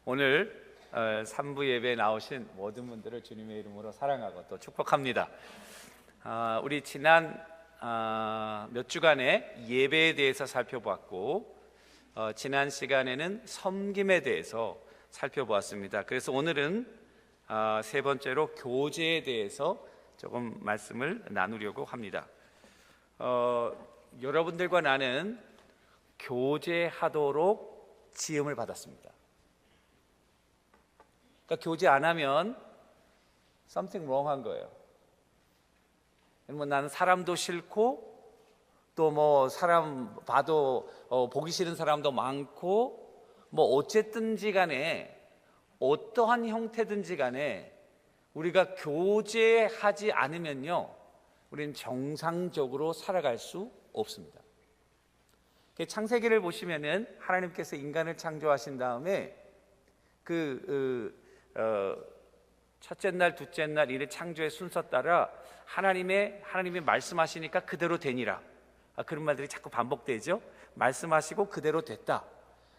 오늘 3부 예배에 나오신 모든 분들을 주님의 이름으로 사랑하고 또 축복합니다. 우리 지난 몇 주간의 예배에 대해서 살펴보았고 지난 시간에는 섬김에 대해서 살펴보았습니다. 그래서 오늘은 세 번째로 교제에 대해서 조금 말씀을 나누려고 합니다. 여러분들과 나는 교제하도록 지음을 받았습니다. 그러니까 교제 안 하면 something wrong한 거예요. 나는 사람도 싫고 또 사람 봐도 보기 싫은 사람도 많고 어쨌든지 간에 어떠한 형태든지 간에 우리가 교제하지 않으면요 우리는 정상적으로 살아갈 수 없습니다. 창세기를 보시면은 하나님께서 인간을 창조하신 다음에 첫째 날, 둘째 날 이래 창조의 순서 따라 하나님이 말씀하시니까 그대로 되니라. 그런 말들이 자꾸 반복되죠. 말씀하시고 그대로 됐다.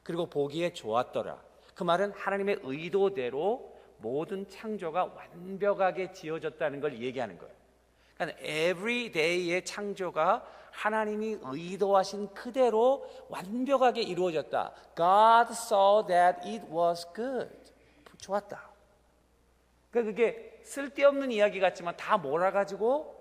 그리고 보기에 좋았더라. 그 말은 하나님의 의도대로 모든 창조가 완벽하게 지어졌다는 걸 얘기하는 거예요. 그러니까 every day의 창조가 하나님이 의도하신 그대로 완벽하게 이루어졌다. God saw that it was good. 좋았다. 그러니까 그게 쓸데없는 이야기 같지만 다 몰아가지고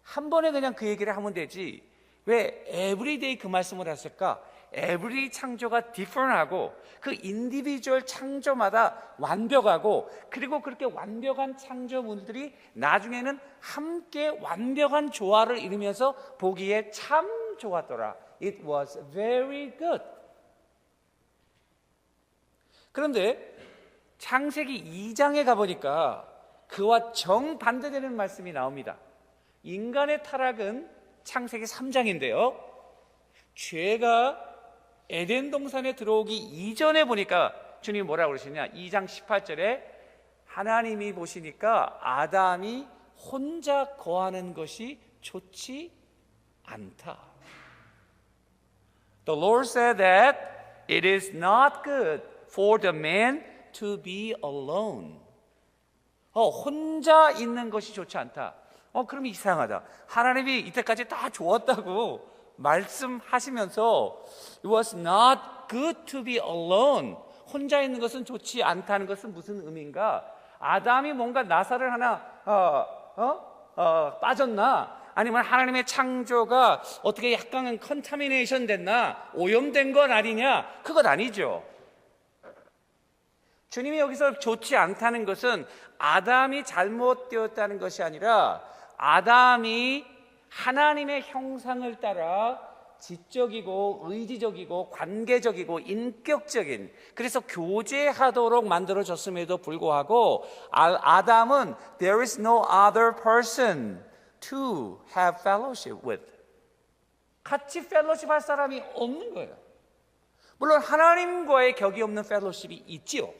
한 번에 그냥 그 얘기를 하면 되지. 왜 everyday 그 말씀을 했을까? every 창조가 different하고 그 인디비주얼 창조마다 완벽하고 그리고 그렇게 완벽한 창조물들이 나중에는 함께 완벽한 조화를 이루면서 보기에 참 좋았더라. It was very good. 그런데 창세기 2장에 가보니까 그와 정반대되는 말씀이 나옵니다. 인간의 타락은 창세기 3장인데요 죄가 에덴 동산에 들어오기 이전에 보니까 주님이 뭐라고 그러시냐 2장 18절에 하나님이 보시니까 아담이 혼자 거하는 것이 좋지 않다. The Lord said that it is not good for the man to be alone. 혼자 있는 것이 좋지 않다. 그럼 이상하다. 하나님이 이때까지 다 좋았다고 말씀하시면서 It was not good to be alone. 혼자 있는 것은 좋지 않다는 것은 무슨 의미인가? 아담이 뭔가 나사를 하나 빠졌나? 아니면 하나님의 창조가 어떻게 약간 컨타미네이션 됐나? 오염된 건 아니냐? 그건 아니죠. 주님이 여기서 좋지 않다는 것은 아담이 잘못되었다는 것이 아니라 아담이 하나님의 형상을 따라 지적이고 의지적이고 관계적이고 인격적인 그래서 교제하도록 만들어졌음에도 불구하고 아담은 There is no other person to have fellowship with. 같이 펠로십 할 사람이 없는 거예요. 물론 하나님과의 격이 없는 펠로십이 있지요.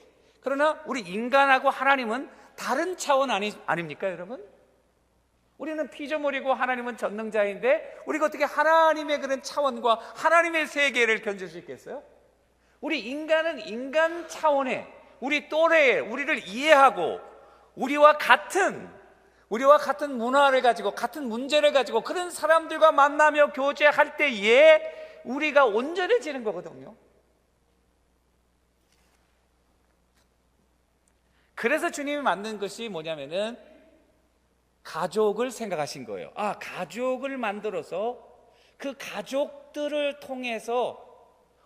그러나 우리 인간하고 하나님은 다른 차원 아닙니까 여러분? 우리는 피조물이고 하나님은 전능자인데 우리가 어떻게 하나님의 그런 차원과 하나님의 세계를 견줄 수 있겠어요? 우리 인간은 인간 차원에 우리 또래에 우리를 이해하고 우리와 같은 문화를 가지고 같은 문제를 가지고 그런 사람들과 만나며 교제할 때에 우리가 온전해지는 거거든요. 그래서 주님이 만든 것이 뭐냐면은 가족을 생각하신 거예요. 가족을 만들어서 그 가족들을 통해서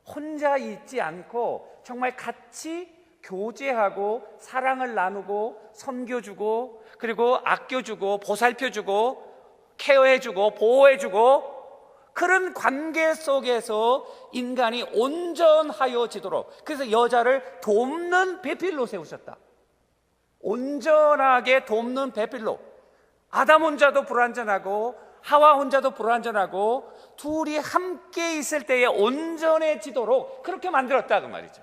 혼자 있지 않고 정말 같이 교제하고 사랑을 나누고 섬겨주고 그리고 아껴주고 보살펴주고 케어해주고 보호해주고 그런 관계 속에서 인간이 온전하여지도록 그래서 여자를 돕는 배필로 세우셨다. 온전하게 돕는 배필로 아담 혼자도 불완전하고 하와 혼자도 불완전하고 둘이 함께 있을 때에 온전해지도록 그렇게 만들었다 그 말이죠.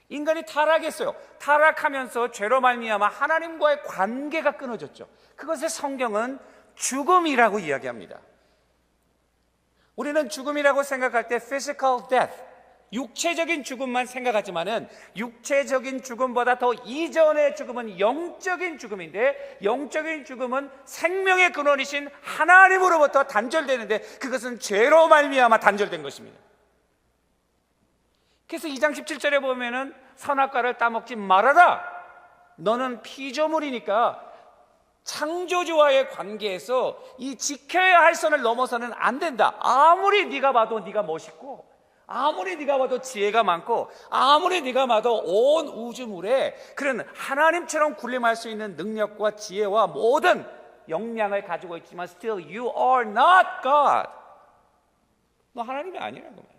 인간이 타락했어요. 타락하면서 죄로 말미암아 하나님과의 관계가 끊어졌죠. 그것을 성경은 죽음이라고 이야기합니다. 우리는 죽음이라고 생각할 때 physical death, 육체적인 죽음만 생각하지만은 육체적인 죽음보다 더 이전의 죽음은 영적인 죽음인데, 영적인 죽음은 생명의 근원이신 하나님으로부터 단절되는데, 그것은 죄로 말미암아 단절된 것입니다. 그래서 2장 17절에 보면은 선악과를 따먹지 말아라, 너는 피조물이니까 창조주와의 관계에서 이 지켜야 할 선을 넘어서는 안 된다. 아무리 네가 봐도 네가 멋있고, 아무리 네가 봐도 지혜가 많고, 아무리 네가 봐도 온 우주물에 그런 하나님처럼 군림할 수 있는 능력과 지혜와 모든 역량을 가지고 있지만 still you are not God. 너 하나님이 아니라고 말이에요.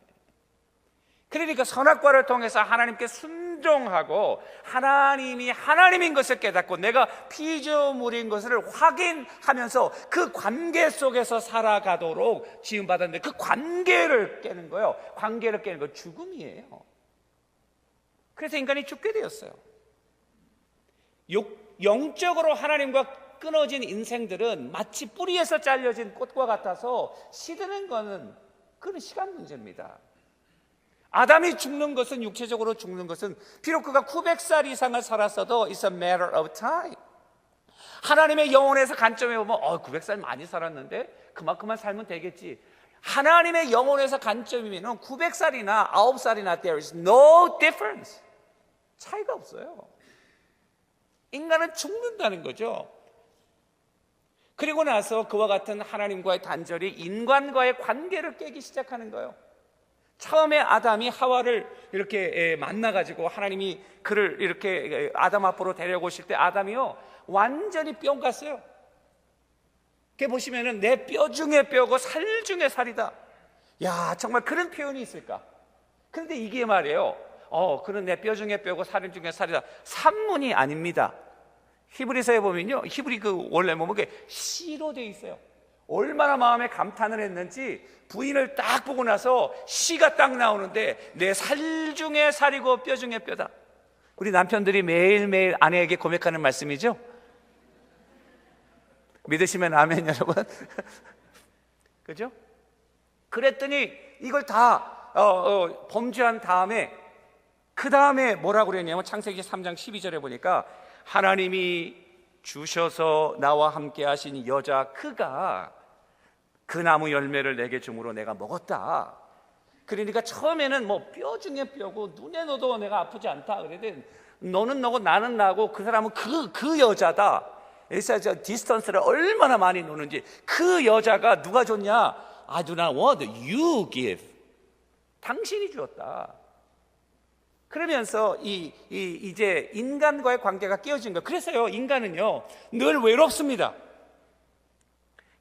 그러니까 선악과를 통해서 하나님께 순종하고 하나님이 하나님인 것을 깨닫고 내가 피조물인 것을 확인하면서 그 관계 속에서 살아가도록 지음받았는데, 그 관계를 깨는 거예요. 관계를 깨는 거 죽음이에요. 그래서 인간이 죽게 되었어요. 영적으로 하나님과 끊어진 인생들은 마치 뿌리에서 잘려진 꽃과 같아서 시드는 거는 그건 시간 문제입니다. 아담이 죽는 것은, 육체적으로 죽는 것은 비록 그가 900살 이상을 살았어도 it's a matter of time. 하나님의 영혼에서 관점에 보면 900살 많이 살았는데 그만큼만 살면 되겠지. 하나님의 영혼에서 관점이면 900살이나 9살이나 there is no difference. 차이가 없어요. 인간은 죽는다는 거죠. 그리고 나서 그와 같은 하나님과의 단절이 인간과의 관계를 깨기 시작하는 거예요. 처음에 아담이 하와를 이렇게 만나가지고 하나님이 그를 이렇게 아담 앞으로 데려오실 때 아담이요 완전히 뿅 갔어요. 그게 보시면은 내 뼈 중에 뼈고 살 중에 살이다. 야, 정말 그런 표현이 있을까? 그런데 이게 말이에요. 그는 내 뼈 중에 뼈고 살 중에 살이다. 산문이 아닙니다. 히브리서에 보면요, 히브리 그 원래 그게 시로 돼 있어요. 얼마나 마음에 감탄을 했는지 부인을 딱 보고 나서 시가 딱 나오는데 내 살 중에 살이고 뼈 중에 뼈다. 우리 남편들이 매일매일 아내에게 고백하는 말씀이죠. 믿으시면 아멘, 여러분. 그죠? 그랬더니 이걸 다 범죄한 다음에 그 다음에 뭐라고 그랬냐면 창세기 3장 12절에 보니까 하나님이 주셔서 나와 함께 하신 여자 그가 그 나무 열매를 내게 줌으로 내가 먹었다. 그러니까 처음에는 뼈 중에 뼈고 눈에 넣어도 내가 아프지 않다. 그랬더니 너는 너고 나는 나고 그 사람은 그 여자다. 그래서 저 디스턴스를 얼마나 많이 노는지. 그 여자가 누가 줬냐? I do not want, you give. 당신이 주었다. 그러면서 이제 인간과의 관계가 깨어진 거예요. 그래서요, 인간은요 늘 외롭습니다.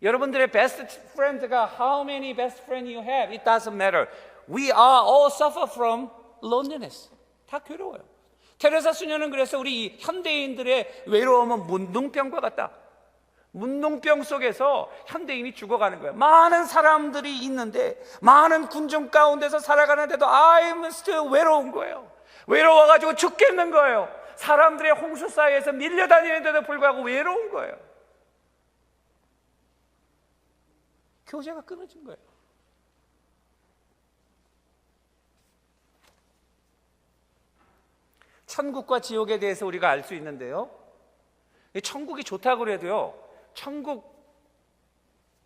여러분들의 best friend가 how many best friends you have, it doesn't matter. We are all suffer from loneliness. 다 괴로워요. 테레사 수녀는 그래서 우리 현대인들의 외로움은 문둥병과 같다. 문둥병 속에서 현대인이 죽어가는 거예요. 많은 사람들이 있는데, 많은 군중 가운데서 살아가는데도 I'm still 외로운 거예요. 외로워가지고 죽겠는 거예요. 사람들의 홍수 사이에서 밀려다니는데도 불구하고 외로운 거예요. 교제가 끊어진 거예요. 천국과 지옥에 대해서 우리가 알 수 있는데요, 천국이 좋다고 그래도요, 천국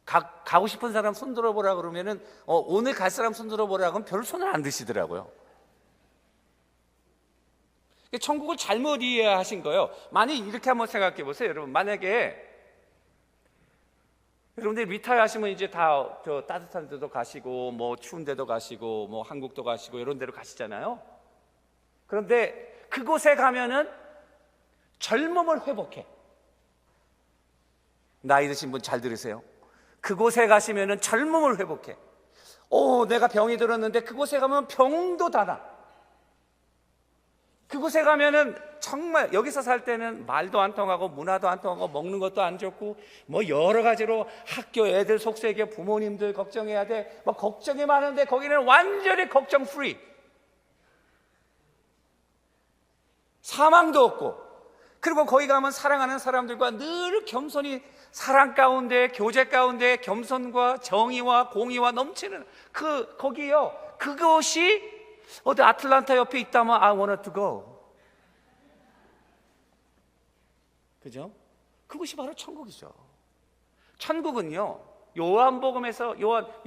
가고 싶은 사람 손 들어보라 그러면은 오늘 갈 사람 손 들어보라 그러면 별 손을 안 드시더라고요. 천국을 잘못 이해하신 거예요. 만약 이렇게 한번 생각해 보세요. 여러분, 만약에 여러분들 리타이어 하시면 이제 다 저 따뜻한 데도 가시고 뭐 추운 데도 가시고 뭐 한국도 가시고 이런 데로 가시잖아요. 그런데 그곳에 가면은 젊음을 회복해. 나이 드신 분 잘 들으세요. 그곳에 가시면은 젊음을 회복해. 내가 병이 들었는데 그곳에 가면 병도 다 나. 그곳에 가면은 정말 여기서 살 때는 말도 안 통하고 문화도 안 통하고 먹는 것도 안 좋고 뭐 여러 가지로 학교 애들 속세계 부모님들 걱정해야 돼. 뭐 걱정이 많은데 거기는 완전히 걱정 프리. 사망도 없고, 그리고 거기 가면 사랑하는 사람들과 늘 겸손히 사랑 가운데, 교제 가운데 겸손과 정의와 공의와 넘치는 거기요. 그것이 어디 아틀란타 옆에 있다면 I want to go. 그죠? 그것이 바로 천국이죠. 천국은요, 요한복음에서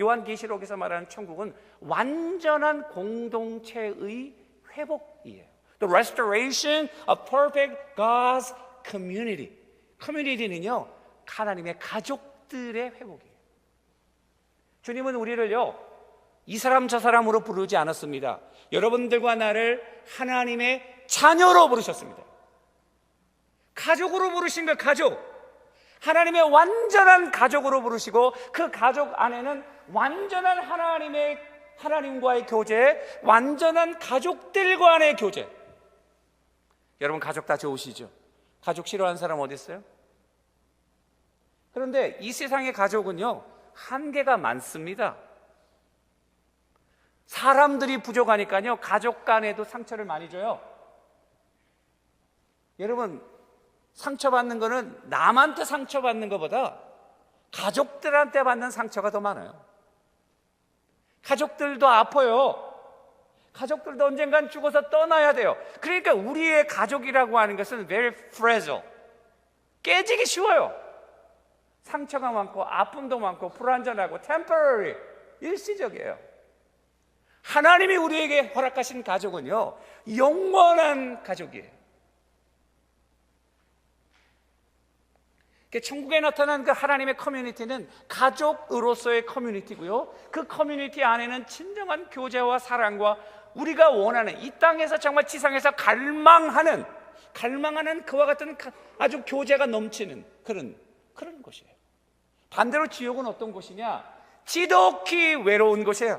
요한계시록에서 말하는 천국은 완전한 공동체의 회복이에요. The restoration of perfect God's community. 커뮤니티는요, 하나님의 가족들의 회복이에요. 주님은 우리를요, 이 사람 저 사람으로 부르지 않았습니다. 여러분들과 나를 하나님의 자녀로 부르셨습니다. 가족으로 부르신 거, 가족. 하나님의 완전한 가족으로 부르시고 그 가족 안에는 완전한 하나님과의 교제, 완전한 가족들과의 교제. 여러분 가족 다 좋으시죠? 가족 싫어하는 사람 어디 있어요? 그런데 이 세상의 가족은요, 한계가 많습니다. 사람들이 부족하니까요, 가족 간에도 상처를 많이 줘요. 여러분, 상처받는 거는 남한테 상처받는 것보다 가족들한테 받는 상처가 더 많아요. 가족들도 아파요. 가족들도 언젠간 죽어서 떠나야 돼요. 그러니까 우리의 가족이라고 하는 것은 very fragile. 깨지기 쉬워요. 상처가 많고 아픔도 많고 불완전하고 temporary, 일시적이에요. 하나님이 우리에게 허락하신 가족은요, 영원한 가족이에요. 천국에 나타난 그 하나님의 커뮤니티는 가족으로서의 커뮤니티고요, 그 커뮤니티 안에는 진정한 교제와 사랑과 우리가 원하는, 이 땅에서 정말 지상에서 갈망하는 그와 같은 아주 교제가 넘치는 그런 곳이에요. 반대로 지옥은 어떤 곳이냐? 지독히 외로운 곳이에요.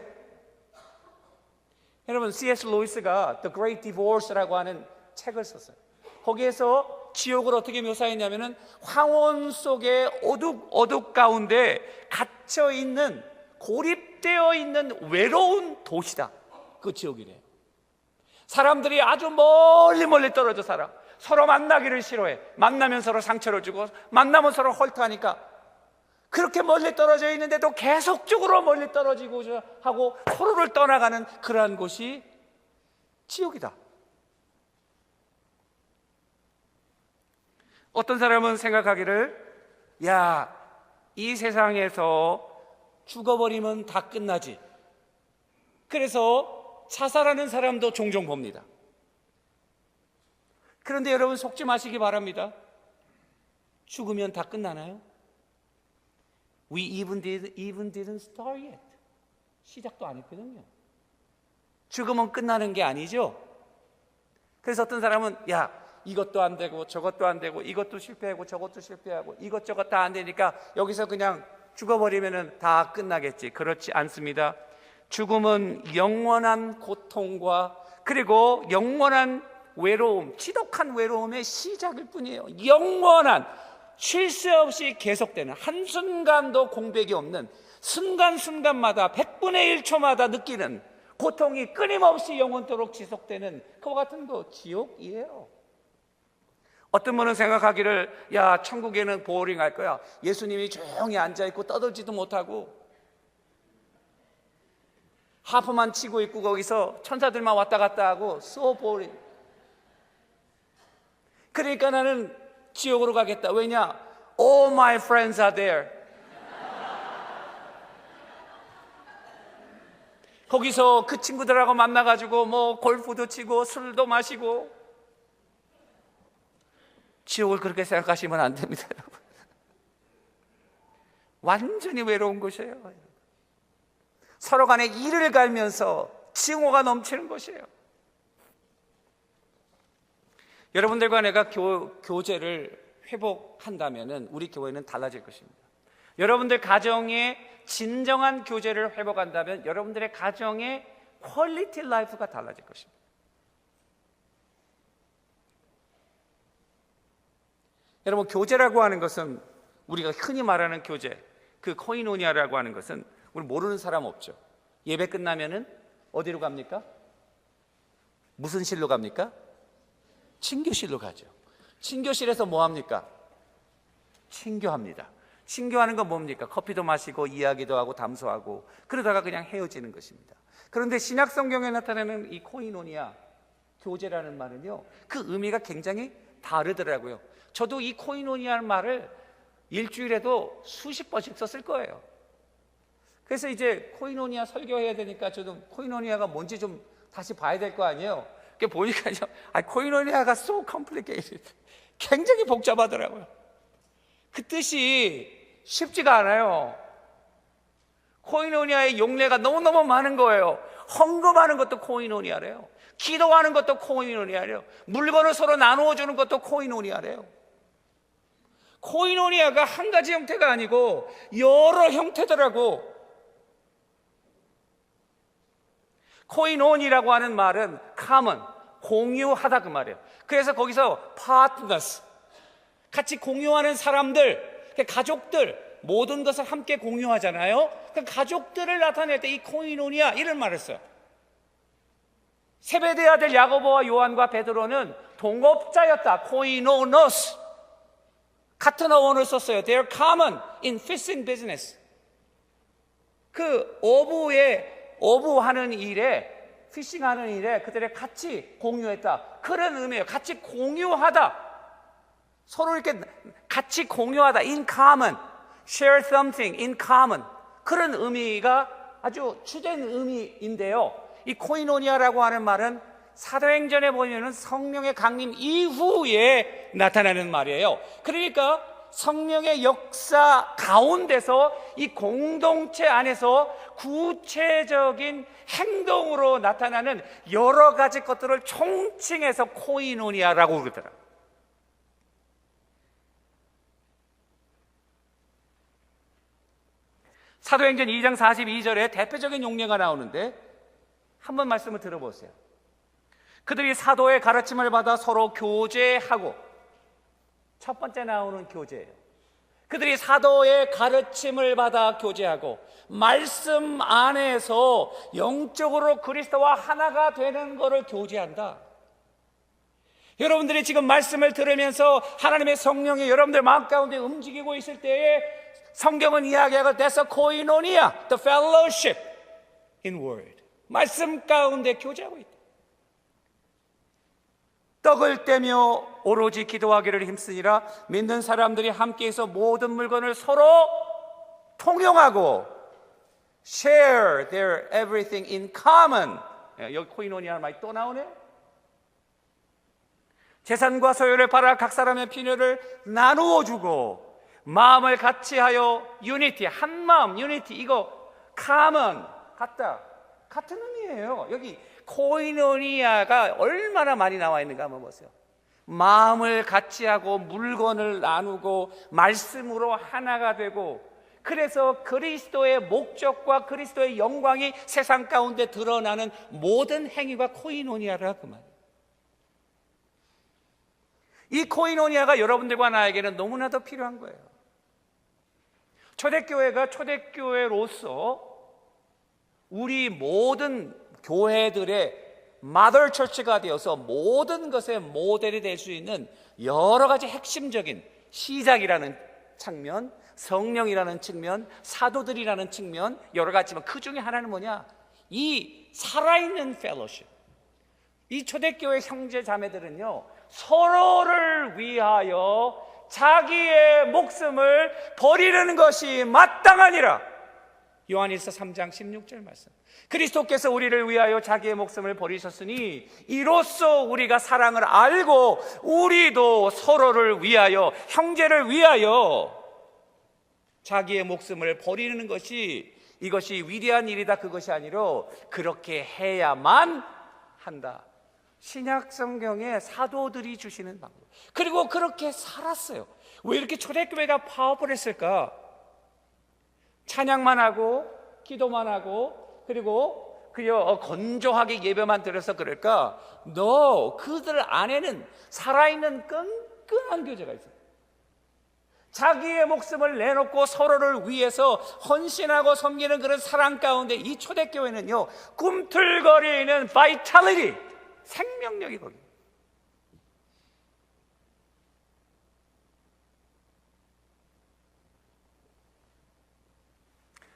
여러분, C.S. 루이스가 The Great Divorce라고 하는 책을 썼어요. 거기에서 지옥을 어떻게 묘사했냐면은 황혼 속에 어둑 가운데 갇혀 있는, 고립되어 있는 외로운 도시다. 그 지옥이래요. 사람들이 아주 멀리 떨어져 살아. 서로 만나기를 싫어해. 만나면 서로 상처를 주고, 만나면 서로 헐떡하니까 그렇게 멀리 떨어져 있는데도 계속적으로 멀리 떨어지고 하고 서로를 떠나가는 그러한 곳이 지옥이다. 어떤 사람은 생각하기를, 야, 이 세상에서 죽어버리면 다 끝나지. 그래서 자살하는 사람도 종종 봅니다. 그런데 여러분 속지 마시기 바랍니다. 죽으면 다 끝나나요? We even didn't start yet. 시작도 안 했거든요. 죽으면 끝나는 게 아니죠. 그래서 어떤 사람은, 야, 이것도 안 되고 저것도 안 되고 이것도 실패하고 저것도 실패하고 이것저것 다 안 되니까 여기서 그냥 죽어버리면 다 끝나겠지. 그렇지 않습니다. 죽음은 영원한 고통과 그리고 영원한 외로움, 지독한 외로움의 시작일 뿐이에요. 영원한, 쉴 새 없이 계속되는, 한순간도 공백이 없는, 순간순간마다 100분의 1초마다 느끼는 고통이 끊임없이 영원토록 지속되는 그와 같은 거 지옥이에요. 어떤 분은 생각하기를, 야, 천국에는 보링할 거야. 예수님이 조용히 앉아있고 떠들지도 못하고 하프만 치고 있고 거기서 천사들만 왔다 갔다 하고 so boring. 그러니까 나는 지옥으로 가겠다. 왜냐? All my friends are there. 거기서 그 친구들하고 만나가지고 뭐 골프도 치고 술도 마시고. 지옥을 그렇게 생각하시면 안 됩니다, 여러분. 완전히 외로운 곳이에요. 서로 간에 이를 갈면서 증오가 넘치는 곳이에요. 여러분들과 내가 교제를 회복한다면 우리 교회는 달라질 것입니다. 여러분들 가정의 진정한 교제를 회복한다면 여러분들의 가정의 퀄리티 라이프가 달라질 것입니다. 여러분, 교제라고 하는 것은, 우리가 흔히 말하는 교제, 그 코이노니아라고 하는 것은 우리 모르는 사람 없죠. 예배 끝나면은 어디로 갑니까? 무슨 실로 갑니까? 친교실로 가죠. 친교실에서 뭐 합니까? 친교합니다. 친교하는 건 뭡니까? 커피도 마시고 이야기도 하고 담소하고 그러다가 그냥 헤어지는 것입니다. 그런데 신약 성경에 나타나는 이 코이노니아, 교제라는 말은요, 그 의미가 굉장히 다르더라고요. 저도 이 코이노니아라는 말을 일주일에도 수십 번씩 썼을 거예요. 그래서 이제 코이노니아 설교해야 되니까 저도 코이노니아가 뭔지 좀 다시 봐야 될 거 아니에요. 보니까요, 코이노니아가 so complicated, 굉장히 복잡하더라고요. 그 뜻이 쉽지가 않아요. 코이노니아의 용례가 너무너무 많은 거예요. 헌금하는 것도 코이노니아래요. 기도하는 것도 코이노니아래요. 물건을 서로 나누어 주는 것도 코이노니아래요. 코이노니아가 한 가지 형태가 아니고 여러 형태더라고. 코이노니라고 하는 말은 common, 공유하다 그 말이에요. 그래서 거기서 partners, 같이 공유하는 사람들, 가족들, 모든 것을 함께 공유하잖아요. 그 가족들을 나타낼 때 이 코이노니아 이런 말을 써요. 세베대 아들 야고보와 요한과 베드로는 동업자였다. 코이노노스, 같은 어원을 썼어요. They are common in fishing business. 그 어부하는 일에, 피싱하는 일에 그들이 같이 공유했다. 그런 의미예요. 같이 공유하다. 서로 이렇게 같이 공유하다. In common. Share something in common. 그런 의미가 아주 주된 의미인데요. 이 코이노니아라고 하는 말은 사도행전에 보면은 성령의 강림 이후에 나타나는 말이에요. 그러니까 성령의 역사 가운데서 이 공동체 안에서 구체적인 행동으로 나타나는 여러 가지 것들을 총칭해서 코이노니아라고 그러더라고요. 사도행전 2장 42절에 대표적인 용례가 나오는데 한번 말씀을 들어보세요. 그들이 사도의 가르침을 받아 서로 교제하고, 첫 번째 나오는 교제예요. 그들이 사도의 가르침을 받아 교제하고 말씀 안에서 영적으로 그리스도와 하나가 되는 것을 교제한다. 여러분들이 지금 말씀을 들으면서 하나님의 성령이 여러분들 마음 가운데 움직이고 있을 때에 성경은 이야기하고 there's a koinonia, the fellowship in word. 말씀 가운데 교제하고 있다. 떡을 떼며 오로지 기도하기를 힘쓰니라. 믿는 사람들이 함께해서 모든 물건을 서로 통용하고 share their everything in common. 여기 코이노니아 말이 또 나오네요. 재산과 소유를 팔아 각 사람의 필요를 나누어 주고 마음을 같이하여 unity, 한 마음, unity, 이거 common, 같은 의미예요. 여기 코이노니아가 얼마나 많이 나와 있는가 한번 보세요. 마음을 같이하고 물건을 나누고 말씀으로 하나가 되고, 그래서 그리스도의 목적과 그리스도의 영광이 세상 가운데 드러나는 모든 행위가 코이노니아라 그 말이에요. 이 코이노니아가 여러분들과 나에게는 너무나도 필요한 거예요. 초대교회가 초대교회로서 우리 모든 교회들의 마더 처치가 되어서 모든 것의 모델이 될 수 있는 여러 가지 핵심적인 시작이라는 측면, 성령이라는 측면, 사도들이라는 측면, 여러 가지지만 그 중에 하나는 뭐냐? 이 살아있는 펠로십. 이 초대교회 형제 자매들은요, 서로를 위하여 자기의 목숨을 버리는 것이 마땅하니라. 요한일서 3장 16절 말씀. 그리스도께서 우리를 위하여 자기의 목숨을 버리셨으니 이로써 우리가 사랑을 알고 우리도 서로를 위하여, 형제를 위하여 자기의 목숨을 버리는 것이, 이것이 위대한 일이다 그것이 아니라 그렇게 해야만 한다. 신약 성경에 사도들이 주시는 방법. 그리고 그렇게 살았어요. 왜 이렇게 초대교회가 파워풀했을까? 찬양만 하고 기도만 하고 그리고 그저 건조하게 예배만 드려서 그럴까? 그들 안에는 살아있는 끈끈한 교제가 있어요. 자기의 목숨을 내놓고 서로를 위해서 헌신하고 섬기는 그런 사랑 가운데 이 초대교회는요, 꿈틀거리는 바이탈리티, 생명력이 거기.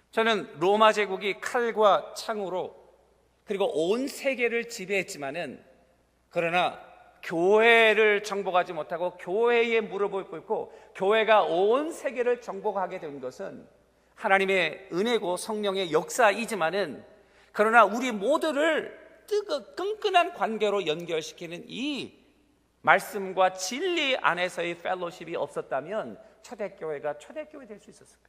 저는 로마 제국이 칼과 창으로 그리고 온 세계를 지배했지만은, 그러나 교회를 정복하지 못하고 교회의 무릎을 꿇고 교회가 온 세계를 정복하게 된 것은 하나님의 은혜고 성령의 역사이지만은, 그러나 우리 모두를 끈끈한 관계로 연결시키는 이 말씀과 진리 안에서의 펠로십이 없었다면 초대교회가 초대교회 될 수 있었을까?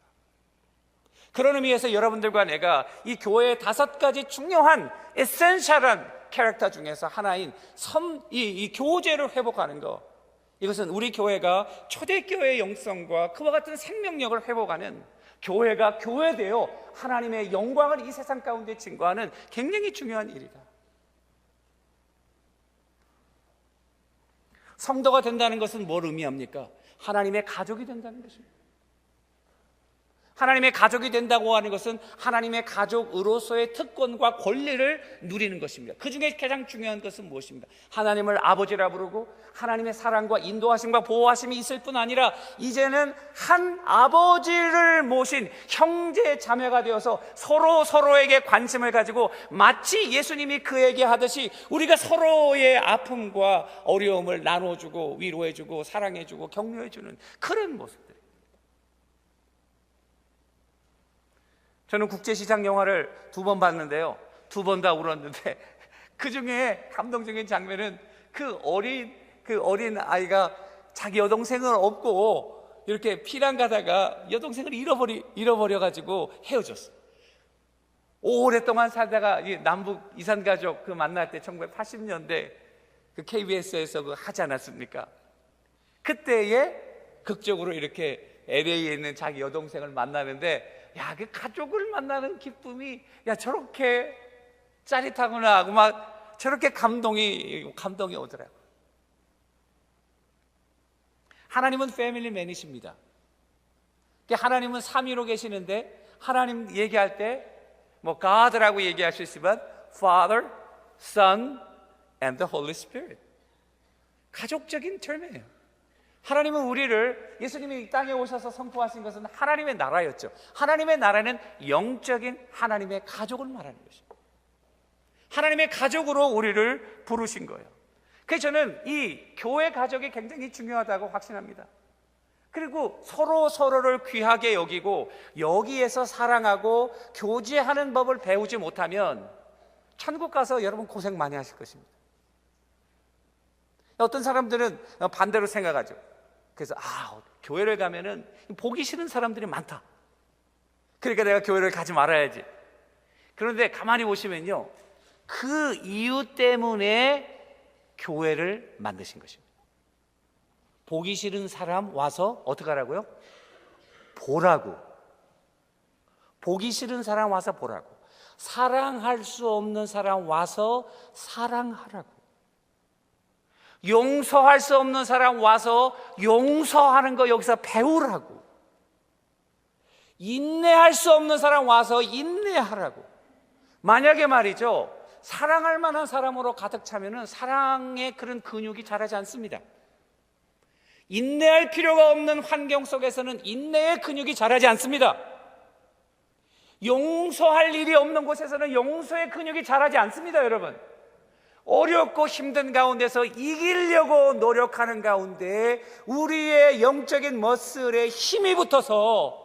그런 의미에서 여러분들과 내가 이 교회의 5가지 중요한 에센셜한 캐릭터 중에서 하나인 이 교제를 회복하는 것, 이것은 우리 교회가 초대교회의 영성과 그와 같은 생명력을 회복하는, 교회가 교회되어 하나님의 영광을 이 세상 가운데 증거하는 굉장히 중요한 일이다. 성도가 된다는 것은 뭘 의미합니까? 하나님의 가족이 된다는 것입니다. 하나님의 가족이 된다고 하는 것은 하나님의 가족으로서의 특권과 권리를 누리는 것입니다. 그 중에 가장 중요한 것은 무엇입니까? 하나님을 아버지라 부르고 하나님의 사랑과 인도하심과 보호하심이 있을 뿐 아니라 이제는 한 아버지를 모신 형제 자매가 되어서 서로에게 관심을 가지고 마치 예수님이 그에게 하듯이 우리가 서로의 아픔과 어려움을 나눠주고 위로해주고 사랑해주고 격려해주는 그런 모습들. 저는 국제시장 영화를 2번 봤는데요, 2번 다 울었는데 그 중에 감동적인 장면은 그 어린 아이가 자기 여동생을 업고 이렇게 피난 가다가 여동생을 잃어버려가지고 헤어졌어. 오랫동안 살다가 남북 이산가족 그 만날 때 1980년대 그 KBS에서 그 하지 않았습니까? 그때에 극적으로 이렇게 LA에 있는 자기 여동생을 만나는데, 야, 그 가족을 만나는 기쁨이, 야, 저렇게 짜릿하구나 하고 막 저렇게 감동이 오더라고요. 하나님은 패밀리맨이십니다. 하나님은 삼위로 계시는데, 하나님 얘기할 때 뭐 God라고 얘기할 수 있지만 Father, Son, and the Holy Spirit, 가족적인 term이에요. 하나님은 우리를, 예수님이 이 땅에 오셔서 선포하신 것은 하나님의 나라였죠. 하나님의 나라는 영적인 하나님의 가족을 말하는 것입니다. 하나님의 가족으로 우리를 부르신 거예요. 그래서 저는 이 교회 가족이 굉장히 중요하다고 확신합니다. 그리고 서로를 귀하게 여기고 여기에서 사랑하고 교제하는 법을 배우지 못하면 천국 가서 여러분 고생 많이 하실 것입니다. 어떤 사람들은 반대로 생각하죠. 그래서 교회를 가면은 보기 싫은 사람들이 많다, 그러니까 내가 교회를 가지 말아야지. 그런데 가만히 보시면요, 그 이유 때문에 교회를 만드신 것입니다. 보기 싫은 사람 와서 어떻게 하라고요? 보라고. 보기 싫은 사람 와서 보라고. 사랑할 수 없는 사람 와서 사랑하라고. 용서할 수 없는 사람 와서 용서하는 거 여기서 배우라고. 인내할 수 없는 사람 와서 인내하라고. 만약에 말이죠, 사랑할 만한 사람으로 가득 차면은 사랑의 그런 근육이 자라지 않습니다. 인내할 필요가 없는 환경 속에서는 인내의 근육이 자라지 않습니다. 용서할 일이 없는 곳에서는 용서의 근육이 자라지 않습니다. 여러분, 어렵고 힘든 가운데서 이기려고 노력하는 가운데 우리의 영적인 머슬에 힘이 붙어서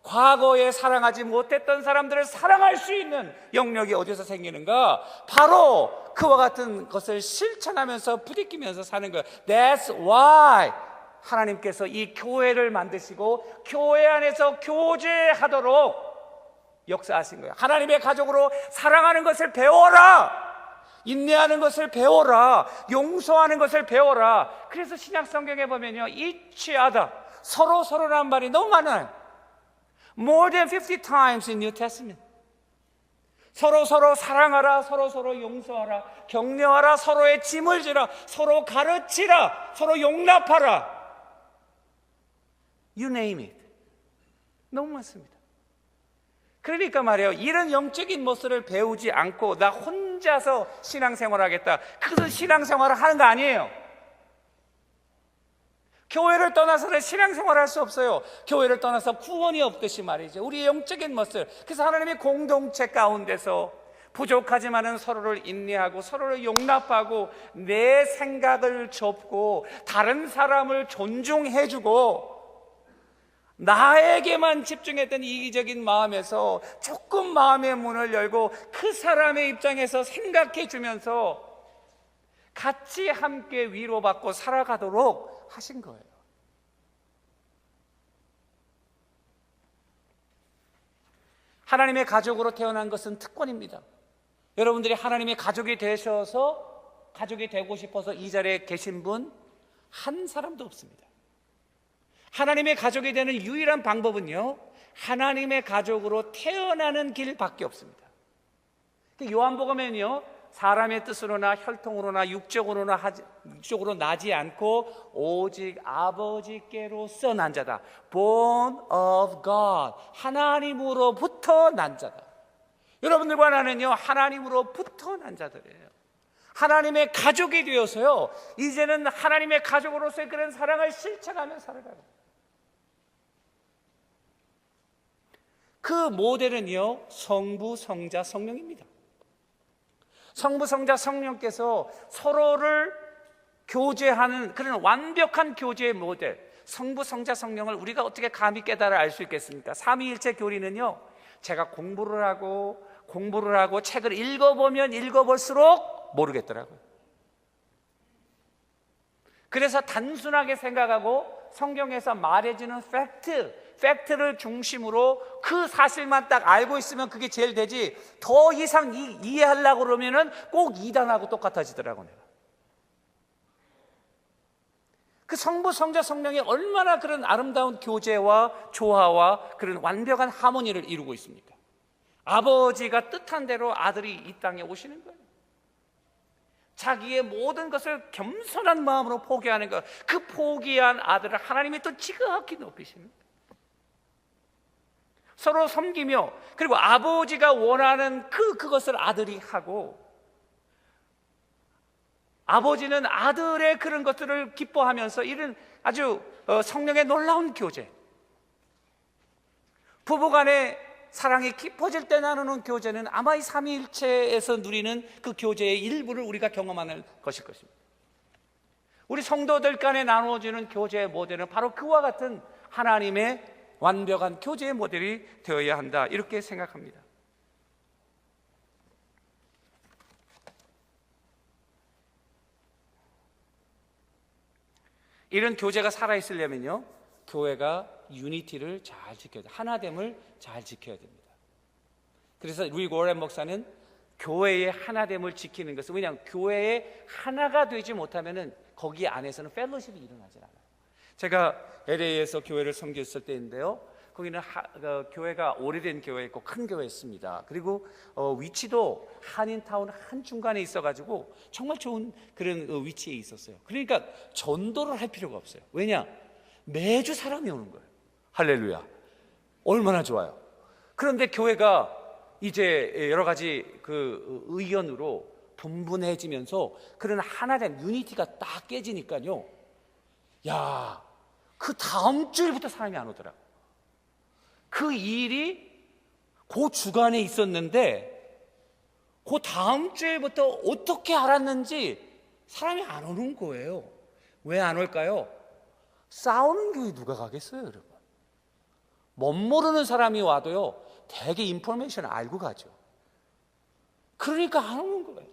과거에 사랑하지 못했던 사람들을 사랑할 수 있는 영역이 어디서 생기는가? 바로 그와 같은 것을 실천하면서 부딪히면서 사는 거예요. That's why 하나님께서 이 교회를 만드시고 교회 안에서 교제하도록 역사하신 거예요. 하나님의 가족으로 사랑하는 것을 배워라, 인내하는 것을 배워라, 용서하는 것을 배워라. 그래서 신약 성경에 보면요, each other, 서로라는 말이 너무 많아요. More than 50 times in New Testament. 서로 사랑하라, 서로 용서하라, 격려하라, 서로의 짐을 지라, 서로 가르치라, 서로 용납하라. You name it. 너무 많습니다. 그러니까 말이에요, 이런 영적인 모습을 배우지 않고 나 혼자서 신앙생활을 하겠다, 그것은 신앙생활을 하는 거 아니에요. 교회를 떠나서는 신앙생활을 할 수 없어요. 교회를 떠나서 구원이 없듯이 말이죠, 우리의 영적인 모습. 그래서 하나님의 공동체 가운데서 부족하지만은 서로를 인내하고 서로를 용납하고 내 생각을 접고 다른 사람을 존중해주고 나에게만 집중했던 이기적인 마음에서 조금 마음의 문을 열고 그 사람의 입장에서 생각해 주면서 같이 함께 위로받고 살아가도록 하신 거예요. 하나님의 가족으로 태어난 것은 특권입니다. 여러분들이 하나님의 가족이 되셔서 가족이 되고 싶어서 이 자리에 계신 분 한 사람도 없습니다. 하나님의 가족이 되는 유일한 방법은요, 하나님의 가족으로 태어나는 길밖에 없습니다. 요한복음에는요, 사람의 뜻으로나 혈통으로나 육적으로 나지 않고 오직 아버지께로서 난 자다. Born of God. 하나님으로부터 난 자다. 여러분들과 나는요, 하나님으로부터 난 자들이에요. 하나님의 가족이 되어서요, 이제는 하나님의 가족으로서의 그런 사랑을 실천하며 살아가는 거예요. 그 모델은요, 성부, 성자, 성령입니다. 성부, 성자, 성령께서 서로를 교제하는 그런 완벽한 교제의 모델, 성부, 성자, 성령을 우리가 어떻게 감히 깨달아 알 수 있겠습니까? 삼위일체 교리는요, 제가 공부를 하고 책을 읽어보면 읽어볼수록 모르겠더라고요. 그래서 단순하게 생각하고 성경에서 말해주는 팩트를 중심으로 그 사실만 딱 알고 있으면 그게 제일 되지, 더 이상 이해하려고 그러면은 꼭 이단하고 똑같아지더라고요. 그 성부, 성자, 성령이 얼마나 그런 아름다운 교제와 조화와 그런 완벽한 하모니를 이루고 있습니까? 아버지가 뜻한 대로 아들이 이 땅에 오시는 거예요. 자기의 모든 것을 겸손한 마음으로 포기하는 것, 그 포기한 아들을 하나님이 또 지극히 높이시는 거예요. 서로 섬기며, 그리고 아버지가 원하는 그것을 아들이 하고, 아버지는 아들의 그런 것들을 기뻐하면서 이런 아주 성령의 놀라운 교제, 부부간의 사랑이 깊어질 때 나누는 교제는 아마 이 삼위일체에서 누리는 그 교제의 일부를 우리가 경험하는 것일 것입니다. 우리 성도들 간에 나누어지는 교제의 모델은 바로 그와 같은 하나님의 완벽한 교제의 모델이 되어야 한다, 이렇게 생각합니다. 이런 교제가 살아있으려면요, 교회가 유니티를 잘 지켜야 돼요. 하나됨을 잘 지켜야 됩니다. 그래서 루이 고렌 목사는 교회의 하나됨을 지키는 것은, 왜냐하면 교회의 하나가 되지 못하면은 거기 안에서는 펠로십이 일어나지 않아요. 제가 LA에서 교회를 섬겼을 때인데요, 거기는 교회가 오래된 교회였고 큰 교회였습니다. 그리고 위치도 한인타운 한중간에 있어가지고 정말 좋은 그런 위치에 있었어요. 그러니까 전도를 할 필요가 없어요. 왜냐? 매주 사람이 오는 거예요. 할렐루야, 얼마나 좋아요. 그런데 교회가 이제 여러 가지 그 의견으로 분분해지면서 그런 하나된 유니티가 딱 깨지니까요, 야, 그 다음 주일부터 사람이 안 오더라고. 그 일이 그 주간에 있었는데 그 다음 주일부터 어떻게 알았는지 사람이 안 오는 거예요. 왜 안 올까요? 싸우는 교회 누가 가겠어요, 여러분? 못 모르는 사람이 와도요, 대개 인포메이션을 알고 가죠. 그러니까 안 오는 거예요.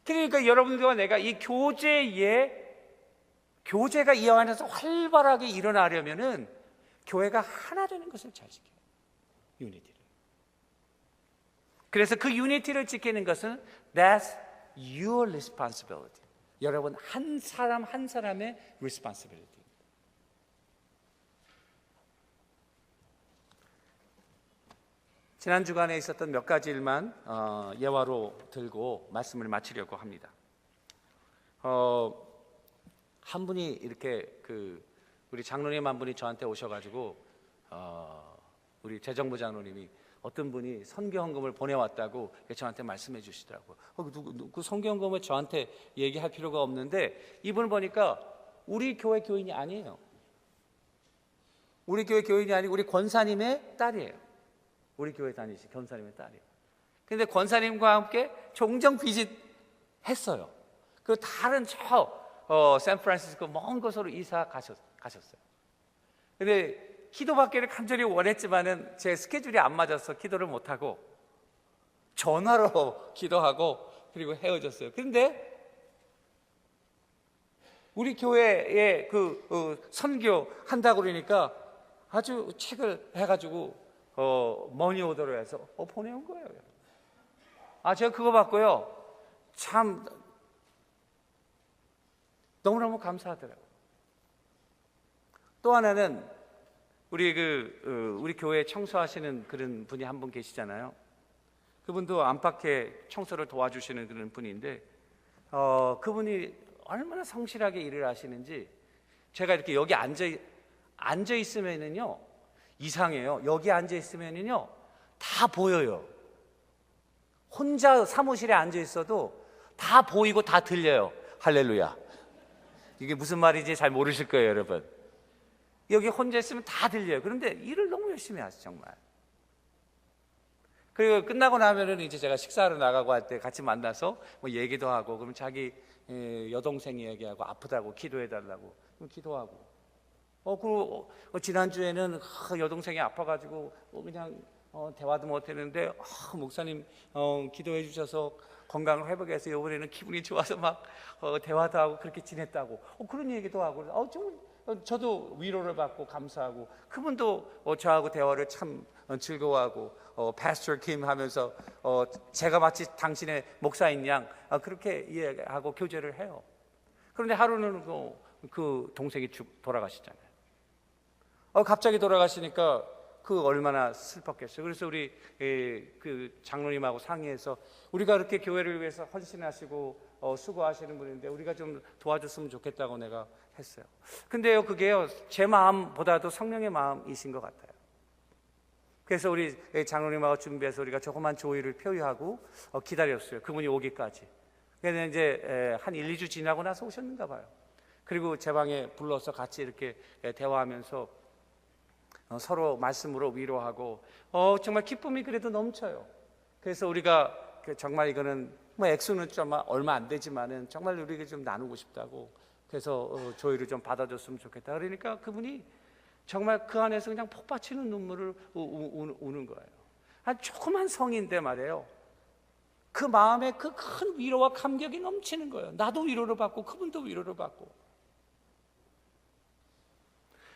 그러니까 여러분들과 내가 이 교제가 이 안에서 활발하게 일어나려면은 교회가 하나 되는 것을 잘 지켜요. 유니티를. 그래서 그 유니티를 지키는 것은 That's your responsibility. 여러분 한 사람 한 사람의 responsibility. 지난 주간에 있었던 몇 가지 일만 예화로 들고 말씀을 마치려고 합니다. 한 분이 이렇게 우리 장로님 한 분이 저한테 오셔가지고 우리 재정부 장로님이 어떤 분이 선교헌금을 보내왔다고 저한테 말씀해 주시더라고요. 그 선교헌금을 저한테 얘기할 필요가 없는데 이분을 보니까 우리 교회 교인이 아니에요. 우리 교회 교인이 아니고 우리 권사님의 딸이에요. 우리 교회 다니시 권사님의 딸이에요. 근데 권사님과 함께 종종 비짓했어요. 그리고 다른 샌프란시스코 먼 곳으로 이사 가셨어요. 근데 기도받기를 간절히 원했지만은 제 스케줄이 안 맞아서 기도를 못하고 전화로 기도하고 그리고 헤어졌어요. 그런데 우리 교회에 선교 한다고 그러니까 아주 책을 해가지고 머니오더로 해서 보내온 거예요. 제가 그거 받고요, 참 너무너무 감사하더라고요. 또 하나는 우리 교회 청소하시는 그런 분이 한 분 계시잖아요. 그분도 안팎의 청소를 도와주시는 그런 분인데 그분이 얼마나 성실하게 일을 하시는지, 제가 이렇게 여기 앉아 있으면은요 이상해요. 여기 앉아 있으면은요 다 보여요. 혼자 사무실에 앉아 있어도 다 보이고 다 들려요. 할렐루야. 이게 무슨 말인지 잘 모르실 거예요, 여러분. 여기 혼자 있으면 다 들려요. 그런데 일을 너무 열심히 하죠, 정말. 그리고 끝나고 나면은 이제 제가 식사하러 나가고 할 때 같이 만나서 뭐 얘기도 하고, 그러면 자기 여동생이 얘기하고 아프다고 기도해달라고 그럼 기도하고. 그리고 지난주에는 여동생이 아파가지고 그냥 대화도 못했는데 목사님 기도해 주셔서 건강을 회복해서 이번에는 기분이 좋아서 막 대화도 하고 그렇게 지냈다고 그런 얘기도 하고 저도 위로를 받고 감사하고, 그분도 저하고 대화를 참 즐거워하고 Pastor Kim 하면서 제가 마치 당신의 목사인 양 그렇게 이해하고 교제를 해요. 그런데 하루는 그 동생이 돌아가시잖아요. 갑자기 돌아가시니까 얼마나 슬펐겠어요. 그래서 우리 그 장로님하고 상의해서 우리가 그렇게 교회를 위해서 헌신하시고 수고하시는 분인데 우리가 좀 도와줬으면 좋겠다고 내가 했어요. 근데요, 그게요 제 마음보다도 성령의 마음이신 것 같아요. 그래서 우리 장로님하고 준비해서 우리가 조그만 조의를 표유하고 기다렸어요. 그분이 오기까지. 그래서 이제 한 1, 2주 지나고 나서 오셨는가 봐요. 그리고 제 방에 불러서 같이 이렇게 대화하면서 서로 말씀으로 위로하고 정말 기쁨이 그래도 넘쳐요. 그래서 우리가 정말 이거는 뭐 액수는 좀 얼마 안 되지만은 정말 우리에게 좀 나누고 싶다고, 그래서 조의를 좀 받아줬으면 좋겠다. 그러니까 그분이 정말 그 안에서 그냥 폭받치는 눈물을 우는 거예요. 한 조그만 성인데 말이에요, 그 마음에 그 큰 위로와 감격이 넘치는 거예요. 나도 위로를 받고 그분도 위로를 받고.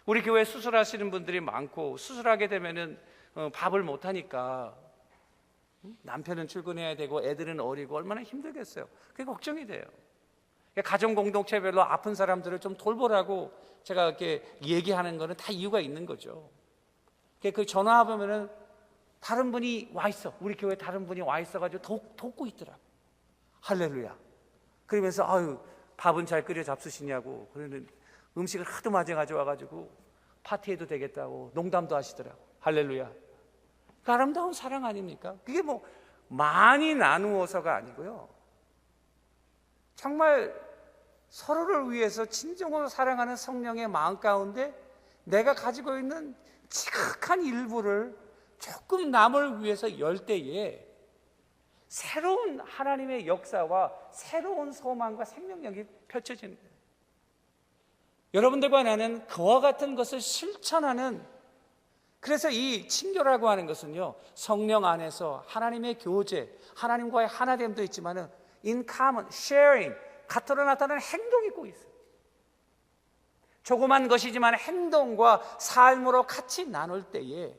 우리 교회에 수술하시는 분들이 많고, 수술하게 되면은 밥을 못 하니까 남편은 출근해야 되고 애들은 어리고 얼마나 힘들겠어요. 그게 걱정이 돼요. 가정 공동체별로 아픈 사람들을 좀 돌보라고 제가 이렇게 얘기하는 거는 다 이유가 있는 거죠. 그 전화하면은 다른 분이 와 있어, 우리 교회 다른 분이 와 있어가지고 돕고 있더라고. 할렐루야. 그러면서 밥은 잘 끓여 잡수시냐고, 그러는 음식을 하도 많이 가져와가지고 파티해도 되겠다고 농담도 하시더라고. 할렐루야. 그 아름다운 사랑 아닙니까? 그게 뭐 많이 나누어서가 아니고요, 정말 서로를 위해서 진정으로 사랑하는 성령의 마음 가운데 내가 가지고 있는 지극한 일부를 조금 남을 위해서 열 때에 새로운 하나님의 역사와 새로운 소망과 생명력이 펼쳐지는 거예요. 여러분들과 나는 그와 같은 것을 실천하는, 그래서 이 친교라고 하는 것은요, 성령 안에서 하나님의 교제, 하나님과의 하나됨도 있지만은 in common, sharing, 겉으로 나타나는 행동이 꼭 있어요. 조그만 것이지만 행동과 삶으로 같이 나눌 때에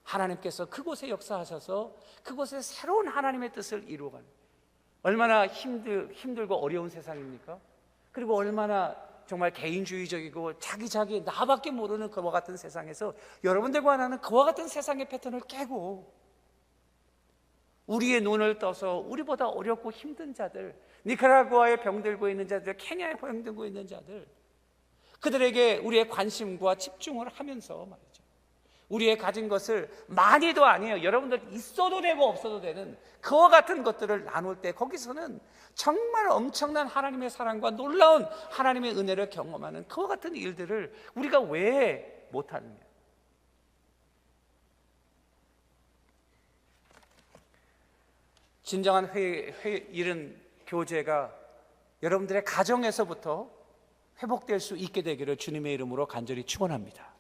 하나님께서 그곳에 역사하셔서 그곳에 새로운 하나님의 뜻을 이루어가는, 얼마나 힘들고 어려운 세상입니까? 그리고 얼마나 정말 개인주의적이고 자기 나밖에 모르는 그와 같은 세상에서 여러분들과 나는 그와 같은 세상의 패턴을 깨고 우리의 눈을 떠서 우리보다 어렵고 힘든 자들, 니카라구아에 병들고 있는 자들, 케냐에 병들고 있는 자들, 그들에게 우리의 관심과 집중을 하면서 말이죠, 우리의 가진 것을 많이도 아니에요, 여러분들 있어도 되고 없어도 되는 그와 같은 것들을 나눌 때 거기서는 정말 엄청난 하나님의 사랑과 놀라운 하나님의 은혜를 경험하는 그와 같은 일들을 우리가 왜 못하느냐. 진정한 이런 교제가 여러분들의 가정에서부터 회복될 수 있게 되기를 주님의 이름으로 간절히 축원합니다.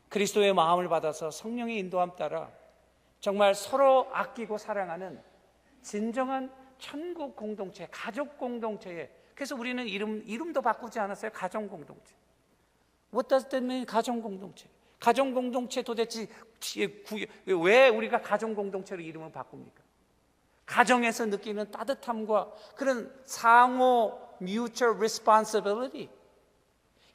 그리스도의 마음을 받아서 성령의 인도함 따라 정말 서로 아끼고 사랑하는 진정한 천국 공동체, 가족 공동체에, 그래서 우리는 이름도 바꾸지 않았어요. 가정 공동체. What does that mean? 가정 공동체. 가정 공동체 도대체 왜 우리가 가정 공동체로 이름을 바꿉니까? 가정에서 느끼는 따뜻함과 그런 상호 mutual responsibility,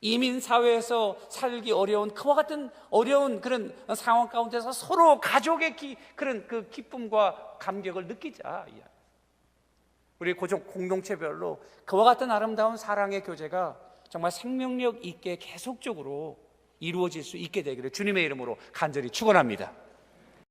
이민 사회에서 살기 어려운 그와 같은 어려운 그런 상황 가운데서 서로 가족의 그런 그 기쁨과 감격을 느끼자. 우리 가족 공동체별로 그와 같은 아름다운 사랑의 교제가 정말 생명력 있게 계속적으로 이루어질 수 있게 되기를 주님의 이름으로 간절히 축원합니다.